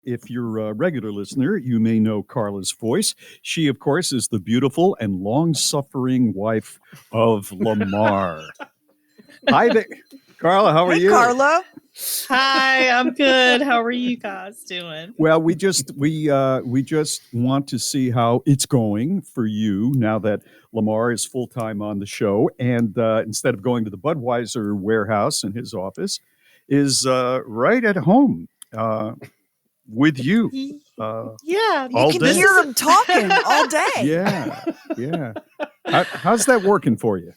if you're a regular listener, you may know Carla's voice. She, of course, is the beautiful and long-suffering wife of Lamar. Hi there, Carla. How are Hey, you? Carla. Hi, I'm good. How are you guys doing? Well, we just want to see how it's going for you now that Lamar is full time on the show, and instead of going to the Budweiser warehouse in his office, is right at home with you. Yeah, You can hear him talking all day. Yeah. How's that working for you?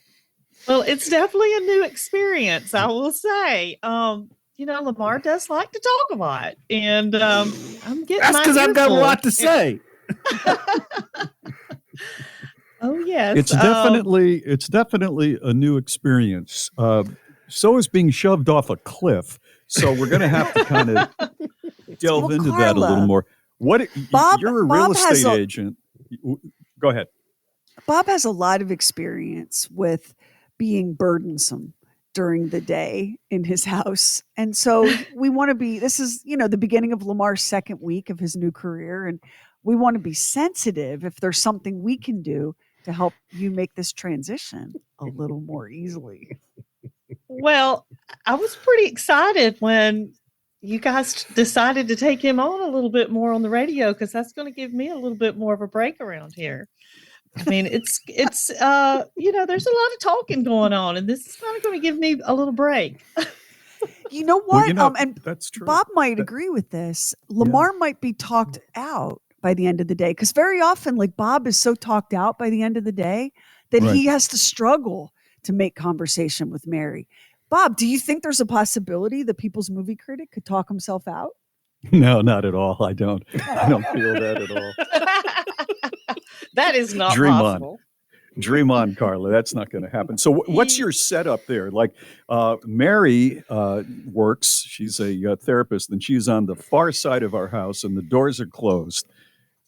Well, it's definitely a new experience, I will say. Lamar does like to talk a lot, and I'm getting That's because I've got a lot to say. Oh yes, It's definitely a new experience. So is being shoved off a cliff. So we're going to have to kind of delve into that a little more. You're a real estate agent. Go ahead. Bob has a lot of experience with being burdensome during the day in his house. And so this is, the beginning of Lamar's second week of his new career. And we want to be sensitive if there's something we can do to help you make this transition a little more easily. Well, I was pretty excited when you guys decided to take him on a little bit more on the radio, because that's going to give me a little bit more of a break around here. I mean, it's there's a lot of talking going on, and this is kind of going to give me a little break. You know what? And that's true. Bob might agree with this. Lamar might be talked out by the end of the day, because very often, like, Bob is so talked out by the end of the day that he has to struggle to make conversation with Mary. Bob, do you think there's a possibility the People's Movie Critic could talk himself out? No, not at all. I don't feel that at all. That is not possible. Dream on, Carla. That's not going to happen. So what's your setup there? Like, Mary works. She's a therapist, and she's on the far side of our house, and the doors are closed.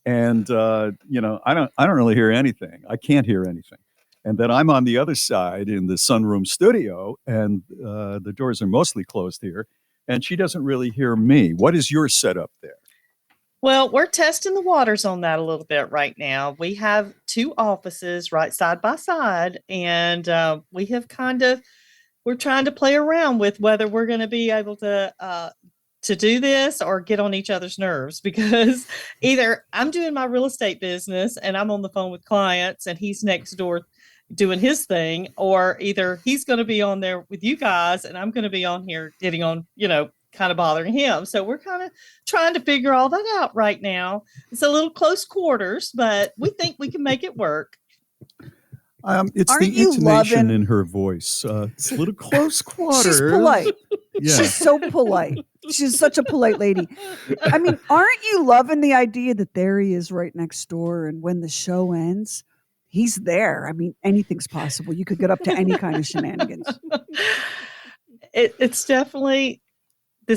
And, I don't really hear anything. I can't hear anything. And then I'm on the other side in the sunroom studio, and the doors are mostly closed here, and she doesn't really hear me. What is your setup there? Well, we're testing the waters on that a little bit right now. We have two offices right side by side, and we're trying to play around with whether we're going to be able to do this or get on each other's nerves, because either I'm doing my real estate business and I'm on the phone with clients and he's next door doing his thing, or either he's going to be on there with you guys and I'm going to be on here getting on, kind of bothering him. So we're kind of trying to figure all that out right now. It's a little close quarters, but we think we can make it work. It's the intonation in her voice. It's a little close quarters. She's polite. Yeah. She's so polite. She's such a polite lady. I mean, aren't you loving the idea that there he is right next door, and when the show ends, he's there? I mean, anything's possible. You could get up to any kind of shenanigans. This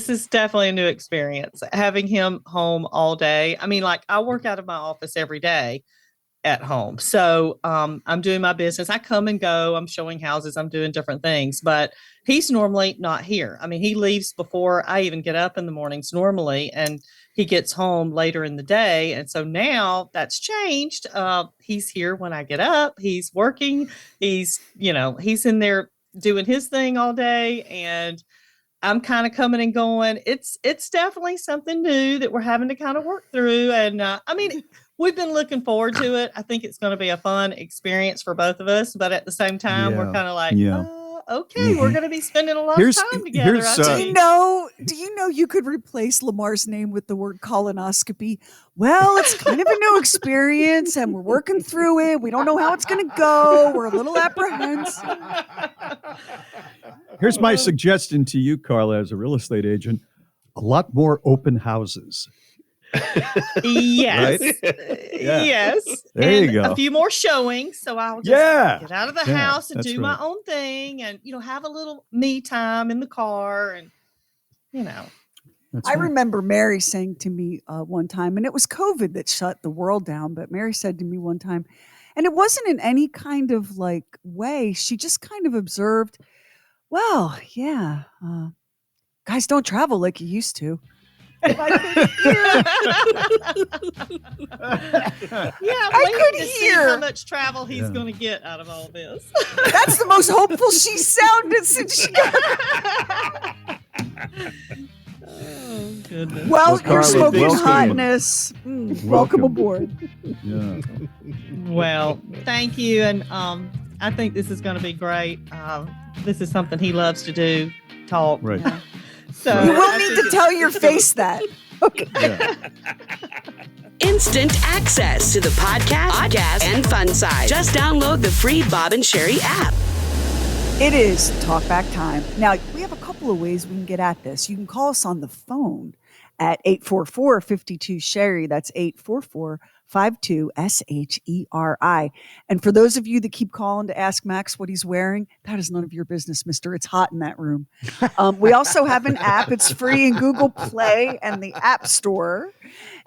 is definitely a new experience, having him home all day. I mean, like, I work out of my office every day at home. So I'm doing my business. I come and go. I'm showing houses. I'm doing different things. But he's normally not here. I mean, he leaves before I even get up in the mornings normally, and he gets home later in the day. And so now that's changed. He's here when I get up. He's working. He's in there doing his thing all day. And I'm kind of coming and going. It's definitely something new that we're having to kind of work through. And we've been looking forward to it. I think it's going to be a fun experience for both of us. But at the same time, we're kind of like, okay, we're going to be spending a lot of time together. Do you know you could replace Lamar's name with the word colonoscopy? Well, it's kind of a new experience, and we're working through it. We don't know how it's going to go. We're a little apprehensive. Here's my suggestion to you, Carla, as a real estate agent: a lot more open houses. Yes. Right? Yes. There you go. A few more showings. So I'll just get out of the house and do my own thing, and, have a little me time in the car, and, I remember Mary saying to me one time, and it was COVID that shut the world down, but Mary said to me one time, and it wasn't in any kind of way. She just kind of observed, well, guys don't travel like you used to. And I could hear. Yeah, I I'm could waiting to see hear. how much travel he's Yeah. going to get out of all this. That's the most hopeful she sounded since she got. Oh, goodness. Well, Well, you're Carla, smoking welcome. hotness. Welcome Welcome. aboard. Yeah. Well, thank you. And I think this is going to be great. This is something he loves to do, talk. Right. Yeah. So You will I need think to it's- tell your face that. Okay. Yeah. Instant access to the podcast, and fun side. Just download the free Bob and Sheri app. It is talkback time. Now, we have a couple of ways we can get at this. You can call us on the phone at 844-52-SHERI. That's 844-52-SHERI. And for those of you that keep calling to ask Max what he's wearing, that is none of your business, mister. It's hot in that room. We also have an app. It's free in Google Play and the App Store.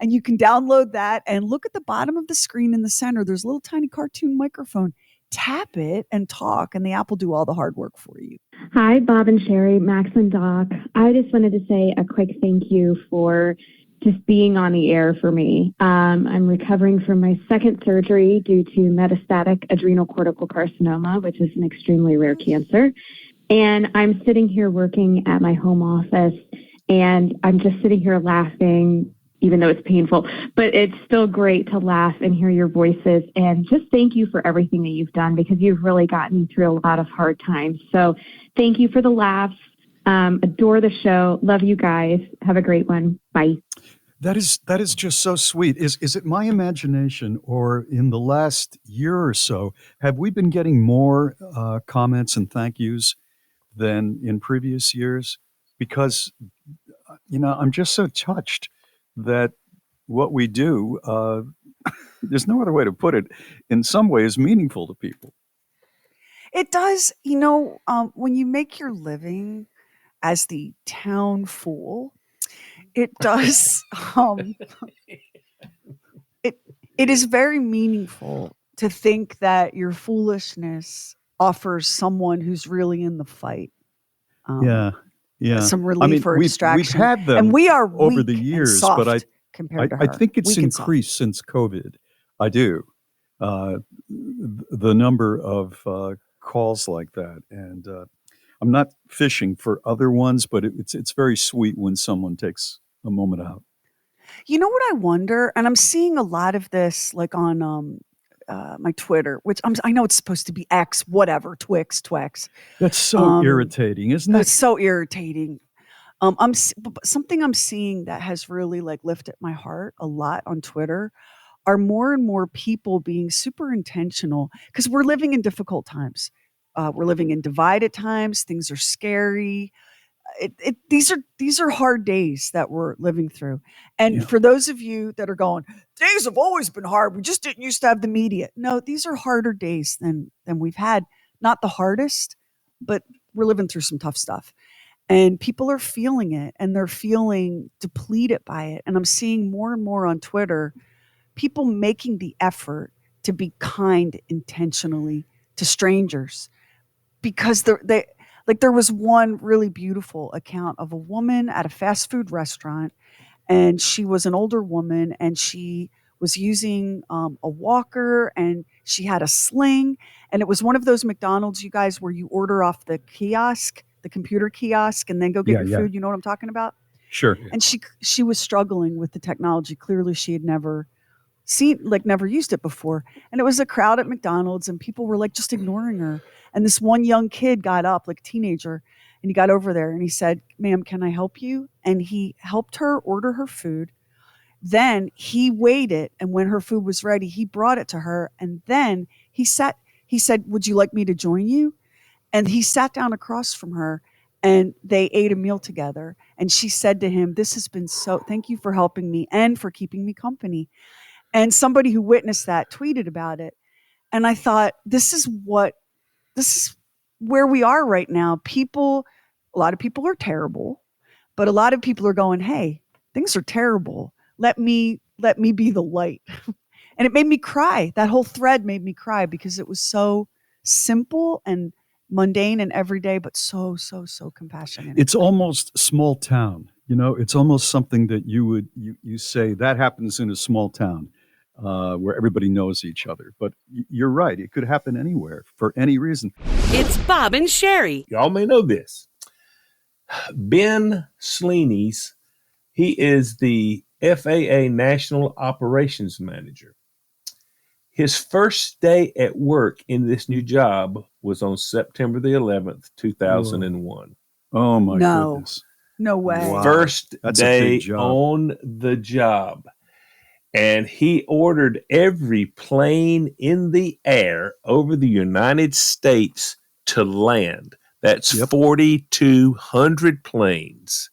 And you can download that and look at the bottom of the screen in the center. There's a little tiny cartoon microphone. Tap it and talk, and the app will do all the hard work for you. Hi, Bob and Sheri, Max and Doc. I just wanted to say a quick thank you for just being on the air for me. I'm recovering from my second surgery due to metastatic adrenal cortical carcinoma, which is an extremely rare cancer. And I'm sitting here working at my home office, and I'm just sitting here laughing, even though it's painful, but it's still great to laugh and hear your voices. And just thank you for everything that you've done, because you've really gotten me through a lot of hard times. So thank you for the laughs. Adore the show. Love you guys. Have a great one. Bye. That is just so sweet. Is it my imagination, or in the last year or so, have we been getting more comments and thank yous than in previous years? Because, I'm just so touched that what we do, there's no other way to put it, in some ways meaningful to people. It does, when you make your living as the town fool, it does. It is very meaningful to think that your foolishness offers someone who's really in the fight. Yeah. Some relief or we've distraction. had them And we are over weak the and years, soft but compared to her. I think it's Weak and soft. increased since COVID. I do. The number of calls like that, and I'm not fishing for other ones, but it's very sweet when someone takes a moment out. You know what I wonder, and I'm seeing a lot of this, like on my Twitter, which I know it's supposed to be X, whatever, Twix. That's so irritating, isn't it? It's so irritating. But something I'm seeing that has really like lifted my heart a lot on Twitter are more and more people being super intentional, because we're living in difficult times. We're living in divided times. Things are scary. These are hard days that we're living through. And Yeah. for those of you that are going, days have always been hard. We just didn't used to have the media. No, these are harder days than we've had. Not the hardest, but we're living through some tough stuff. And people are feeling it, and they're feeling depleted by it. And I'm seeing more and more on Twitter, people making the effort to be kind intentionally to strangers, because there was one really beautiful account of a woman at a fast food restaurant, and she was an older woman, and she was using a walker, and she had a sling, and it was one of those McDonald's, you guys, where you order off the kiosk, the computer kiosk, and then go get your food. You know what I'm talking about? Sure. And she was struggling with the technology. Clearly, she had never used it before. And it was a crowd at McDonald's, and people were like just ignoring her. And this one young kid got up, like a teenager, and he got over there and he said, "Ma'am, can I help you?" And he helped her order her food. Then he waited, and when her food was ready, he brought it to her. And then he said, "Would you like me to join you?" And he sat down across from her, and they ate a meal together. And she said to him, thank you for helping me and for keeping me company. And somebody who witnessed that tweeted about it. And I thought, this is where we are right now. A lot of people are terrible, but a lot of people are going, hey, things are terrible. Let me be the light. And it made me cry. That whole thread made me cry, because it was so simple and mundane and everyday, but so compassionate. It's almost small town You know, it's almost something that you say that happens in a small town where everybody knows each other. But you're right; it could happen anywhere for any reason. It's Bob and Sheri. Y'all may know this. Ben Sleeney's, he is the FAA National Operations Manager. His first day at work in this new job was on September the 11th, 2001. Oh my No. goodness! No way. Wow. First That's a big day job. on the job. And he ordered every plane in the air over the United States to land. That's 4,200 planes.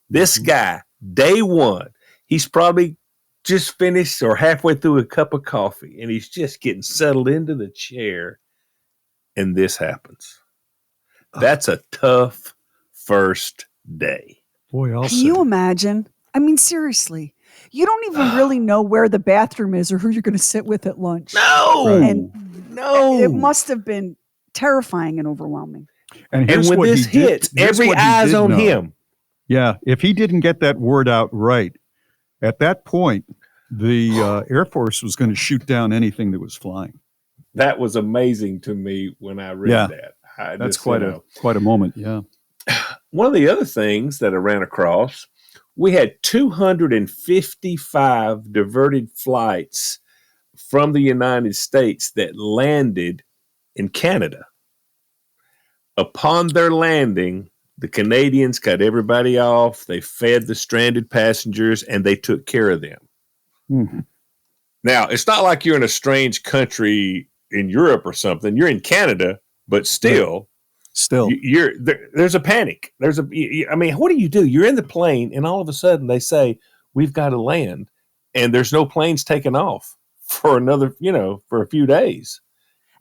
This guy, day one, he's probably just finished or halfway through a cup of coffee, and he's just getting settled into the chair, and this happens. That's a tough first day. Boy, I'll Can say. you imagine? I mean, seriously, you don't even really know where the bathroom is or who you're going to sit with at lunch. No, And no. it must have been terrifying and overwhelming. And And here's when what this he did- hits, here's every what he eye's did on know. him. Yeah, if he didn't get that word out right, at that point, the Air Force was going to shoot down anything that was flying. That was amazing to me when I read Yeah. that. I That's just, quite a moment. Yeah. One of the other things that I ran across, we had 255 diverted flights from the United States that landed in Canada. Upon their landing, the Canadians got everybody off. They fed the stranded passengers and they took care of them. Mhm. Now, it's not like you're in a strange country in Europe or something. You're in Canada, but still, Still, there's a panic. I mean, what do? You're in the plane, and all of a sudden they say we've got to land, and there's no planes taking off for another, for a few days.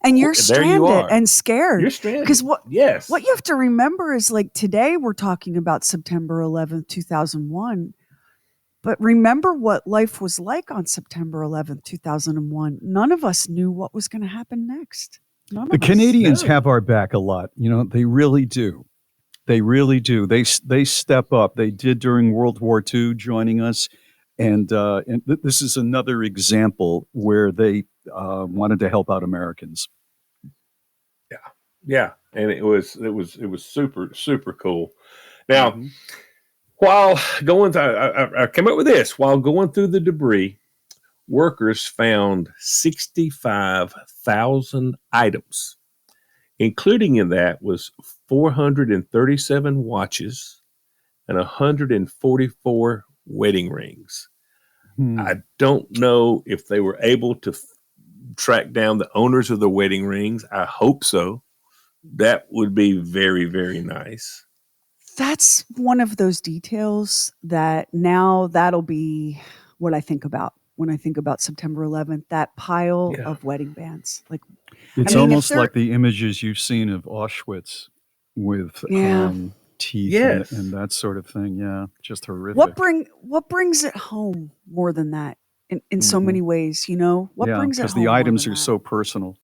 And you're There you stranded are. and scared. You're stranded. Because what you you have to remember is like today we're talking about September 11th, 2001. But remember what life was like on September 11th, 2001. None of us knew what was going to happen next. None the of us. Canadians No. have our back a lot. You know, they really do. They really do. They step up. They did during World War II, joining us, and this is another example where they wanted to help out Americans. Yeah, and it was super super cool. Now, while going through, I came up with this. While going through the debris, workers found 65,000 items. Including in that was 437 watches and 144 wedding rings. Hmm. I don't know if they were able to track down the owners of the wedding rings. I hope so. That would be very, very nice. That's one of those details that now that'll be what I think about when I think about September 11th, that pile Yeah. of wedding bands. Like, It's mean, if almost they're- like the images you've seen of Auschwitz with Yeah. teeth Yes. and that sort of thing. Yeah, just horrific. what brings it home more than that in so Mhm. many ways, you know? What yeah, brings it because home? the more items than are that? so personal.